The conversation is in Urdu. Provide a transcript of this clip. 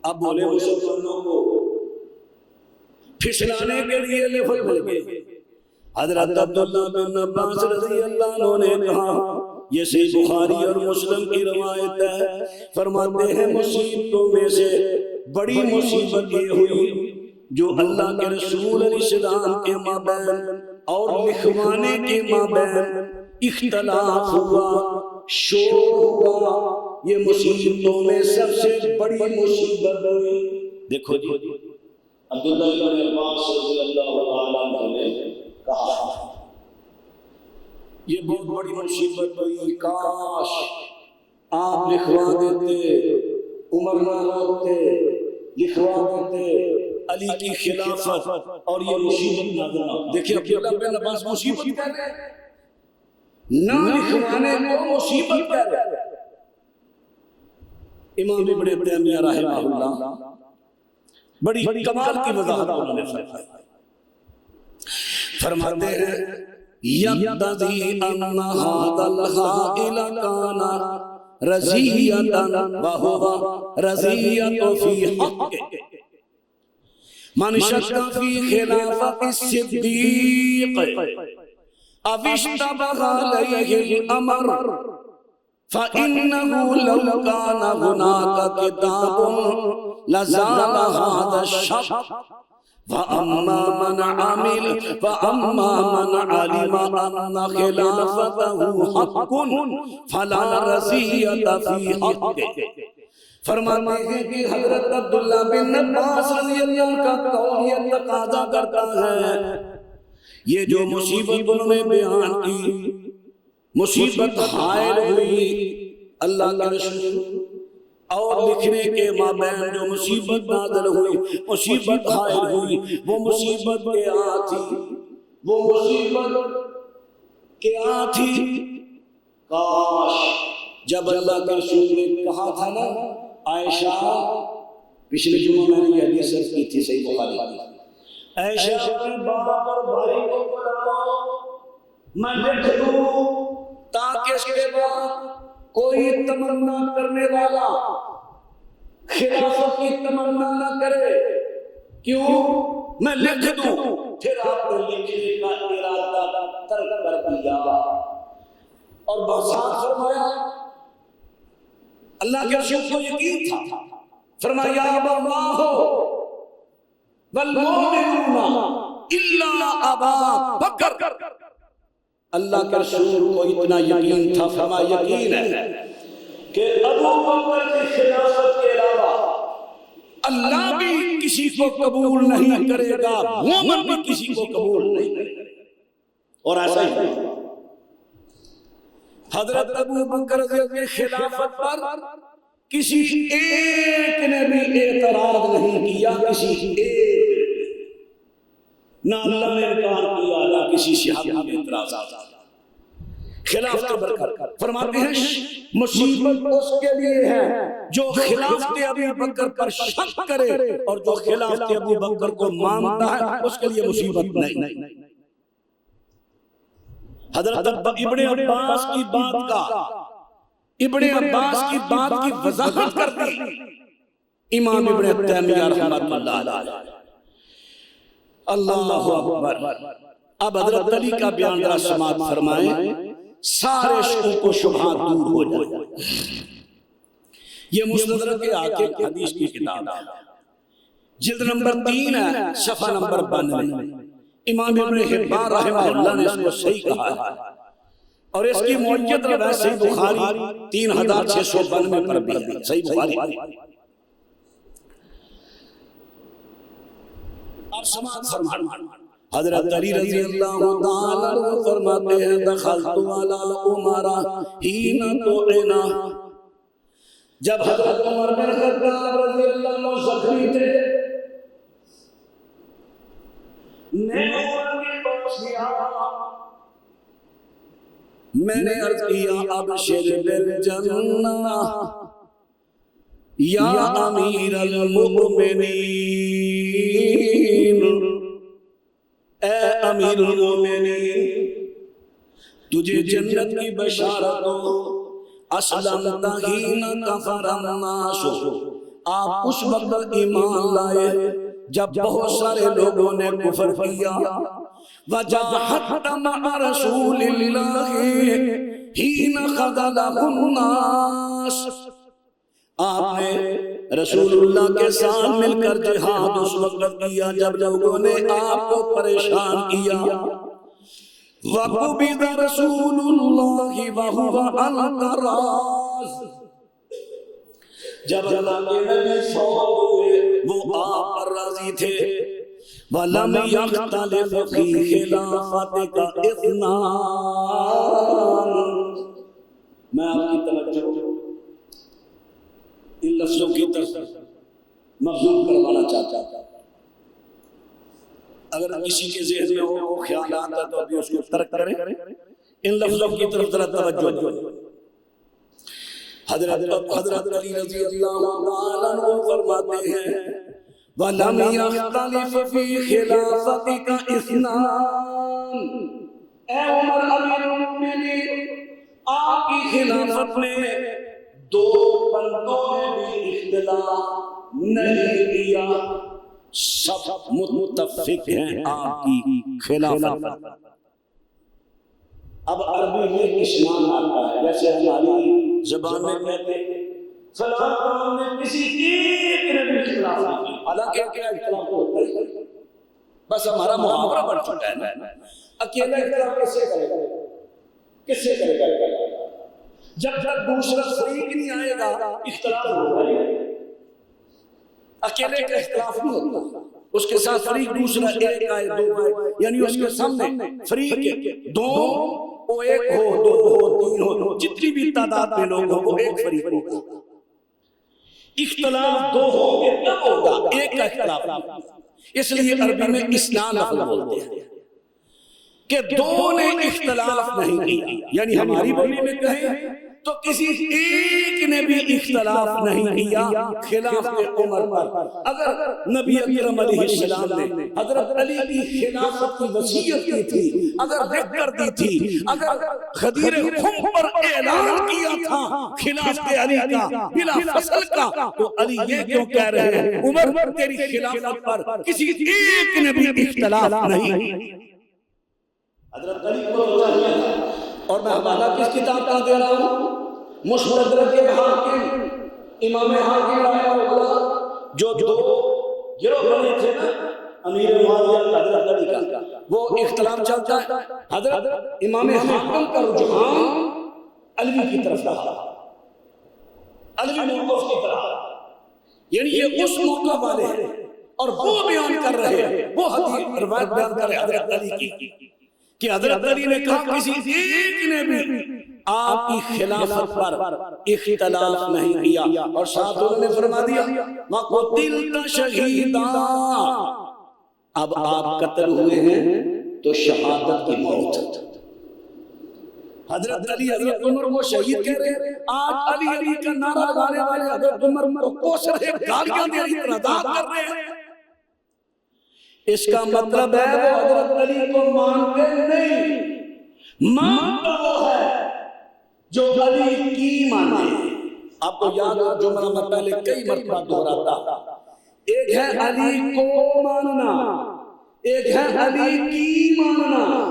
اب بولے مسلمانوں کو پھسلانے کے لیے لفظ مل گئے. حضرت عبداللہ بن عباس رضی اللہ عنہ نے کہا، یہ صحیح بخاری اور مسلم کی روایت ہے، فرماتے ہیں مصیبتوں میں سے بڑی مصیبت یہ ہوئی جو اللہ کے رسول علیہ السلام کے مابین اور لکھوانے کے مابین اختلاف ہوا، شور ہوا. یہ مصیبتوں میں سب سے بڑی مصیبت ہوئی. دیکھو جی عبداللہ بن عباس رضی اللہ عنہ نے کہا یہ بہت بڑی مصیبت ہوئی، کاش آپ لکھوا دیتے، عمر نہ ہوتے، لکھوا دیتے علی کی خلافت اور یہ مصیبت نازل نہ ہوتی. دیکھیں عبداللہ بن عباس مصیبت کہہ رہے ہیں، نہ لکھوانے کو مصیبت کہہ رہے ہیں. امام ابن تیمیہ رحمہ اللہ بڑی کمال کی وضاحت انہوں نے فرماتے ہیں یقتضی ان ھذا الحائل کان رضیۃ وہو رضیۃ فی حق من شک فی خلافت الصدیق او اشتبہ علیہ الامر فإنه لو كان هناك كتاب لزال هذا الشك وأما من علم أن خلافته حق فلا رزية في حقه. فرماتے ہیں کہ حضرت عبداللہ بن عباس رضی اللہ کا قول یہ تقاضا کرتا ہے، یہ جو مصیبت انہوں نے بیان کی، مصیبت حائل ہوئی اللہ کے رسول اور لکھنے کے مابین جو مصیبت نازل ہوئی، مصیبت حائل ہوئی، وہ مصیبت کیا تھی؟ وہ مصیبت کیا تھی؟ کاش جب اللہ کے رسول نے کہا تھا نا، عائشہ پچھلے جمعہ میں نے یہ حدیث عرض کی تھی صحیح بخاری کی، عائشہ اپنے باپ اور بھائی کو بلاؤ میں لکھ دوں تاکہ اس کے بعد کوئی تمنا کرنے والا خلافت کی تمنا نہ کرے. کیوں؟ میں لکھ دوں. پھر آپ نے لکھنے کا ارادہ ترک کر دیا اور بحثات فرمایا. اللہ کے رسول کو یقین تھا، فرمایا اللہ والمؤمنون الا ابا بکر. اللہ کے رسول کو اتنا یقین تھا، فرمایا یقین ہے کہ ابو بکر کی خلافت کے علاوہ اللہ بھی کسی کو قبول نہیں کرے گا، مومن بھی کسی کو قبول نہیں کرے گا. اور ایسا ہی حضرت ابو بکر کی خلافت پر کسی ایک نے بھی اعتراض نہیں کیا، کسی ایک نہ اللہ نے انکار کیا نہ کسی صحابی نے اعتراض کیا. خلافت برکت فرماتے ہیں مصیبت اس کے لیے ہے جو خلافت ابو بکر پر شک کرے، اور جو خلافت ابو بکر کو مانتا ہے اس کے لیے مصیبت نہیں. حضرت ابن عباس کی بات کی وضاحت کر دی امام ابن تیمیہ رحمۃ اللہ علیہ. اللہ اکبر. اب حضرت علی کا بیان ذرا سماعت فرمائیں، سارے شکوک و شبہات دور ہو جائیں. یہ مستدرک حاکم حدیث کی کتاب ہے، جلد نمبر 3 ہے، صفحہ نمبر 92. امام ابن حبان رحمہ اللہ نے اس کو صحیح کہا ہے، اور اس کی معیت روایت صحیح بخاری 3692 پر بھی ہے. صحیح بخاری. اب سماعت فرمائیں. حضرت علی رضی اللہ تعالیٰ عنہ فرماتے ہیں دخلت علی عمر حین طعنا. جب حضرت عمر بن خطاب رضی اللہ عنہ زخمی تھے، میں عمر کے پاس گیا، میں نے عرض کیا ابشر بالجنہ یا امیر المؤمنین، اے امیر المؤمنین تجھے جنت کی بشارت ہو. اسلمت حین کفر الناس آپ اس وقت ایمان لائے جب بہت سارے لوگوں نے کفر کیا. وَجَاهَدْتَ مَعَ رَسُولِ اللَّهِ حِينَ خَذَلَهُ النَّاسُ. آپ نے رسول اللہ کے ساتھ مل کر جہاد اس وقت کیا جب لوگوں نے آپ کو پریشان کیا. وَقُبِضَ رَسُولُ اللَّهِ وَهُوَ الْقَرَّازُ. جب اللہ کے نبی فوت ہوئے وہ آپ پر راضی تھے. وَلَمْ يَخْتَلِفْ فِي خِلَافَتِكَ اثْنَانِ. میں آپ کی توجہ ان لفظوں کی طرف مبذول کروانا چاہتا ہوں. اگر کسی کے ذہن میں وہ خیال آتا تو ابھی اس کو ترک کریں. ان لفظوں کی طرف ذرا توجہ. حضرت علی رضی اللہ تعالیٰ عنہ فرماتے ہیں وَلَمْ يَخْتَلِفْ فِي خِلَافَتِكَ اثْنَانِ. اے عمر امیر المومنین، آپ کی خلافت میں دو بندوں نے بھی اختلاف نہیں کیا، سب متفق ہیں آپ کی خلافت. اب عربی میں اسلام آتا ہے جیسے ہماری زبان میں کہتے ہیں فلاں کام میں کسی ایک نے بھی اختلاف نہیں کیا. حالانکہ کیا اختلاف ہوتا ہے، بس ہمارا محاورہ بن چکا ہے نا. اکیلا اختلاف کس سے کرے گا؟ کس سے کرے گا؟ جب تک دوسرا فریق نہیں آئے گا اختلاف ہوگا. اکیلے کا اختلاف نہیں ہوتا، اس کے ساتھ فریق دوسرا ایک آئے دو آئے، یعنی اس کے سامنے فریق دو وہ ایک ہو، دو ہو، تین ہو، جتنی بھی تعداد میں لوگ ہو وہ ایک فریق ہوگا. اختلاف دو ہو گے تب ہوگا، ایک کا اختلاف. اس لیے عربی میں اثنان لفظ بولتے ہیں کہ دو نے اختلاف نہیں کیا. یعنی ہماری بولی میں کہیں تو کسی ایک نے بھی اختلاف نہیں کیا خلاف عمر پر. اگر نبی اکرم علیہ السلام نے حضرت علی کی خلافت کی وصیت کی تھی، اگر لکھ کر دی تھی، اگر غدیر خم پر اعلان کیا تھا خلافت علی کا بلا فصل کا، تو علی یہ کیوں کہہ رہے ہیں عمر تیری خلافت پر کسی ایک نے بھی اختلاف نہیں. حضرت علی کو چاہیے تھا. اور میں حوالہ کس کتاب کا دے رہا ہوں؟ مستدرک حاکم، امام حاکم رحمہ اللہ، جو دو گروہ بنے تھے نا امیر معاویہ حضرت علی کا، وہ اختلاف چلتا ہے. حضرت امام حاکم کا رجحان علی کی طرف رہا، علی موقف کی طرف. یعنی یہ اس موقع والے ہیں اور وہ بیان کر رہے ہیں، وہ حدیث روایت بیان کر رہے حضرت علی کی کہ حضرت علی نے کہا کسی ایک نے بھی آپ کی خلافت پر اختلاف نہیں کیا. اور ساتھ انہوں نے فرما دیا وَقُتِلْتَ شَهِيدًا. اب آپ قتل ہوئے ہیں تو شہادت کی موت. حضرت علی حضرت عمر کو شہید کہہ رہے ہیں. آج علی علی کا نعرہ لگانے والے حضرت عمر کو کوس رہے، گالیاں دے رہے، اعتراضات کر رہے ہیں. اس کا مطلب ہے وہ حضرت علی کو مانتے نہیں، مانتا وہ ہے جو علی کی مانے. آپ کو یاد ہو جملہ میں پہلے کئی مرتبہ دہراتا، ایک ہے علی کو ماننا، ایک ہے علی کی ماننا.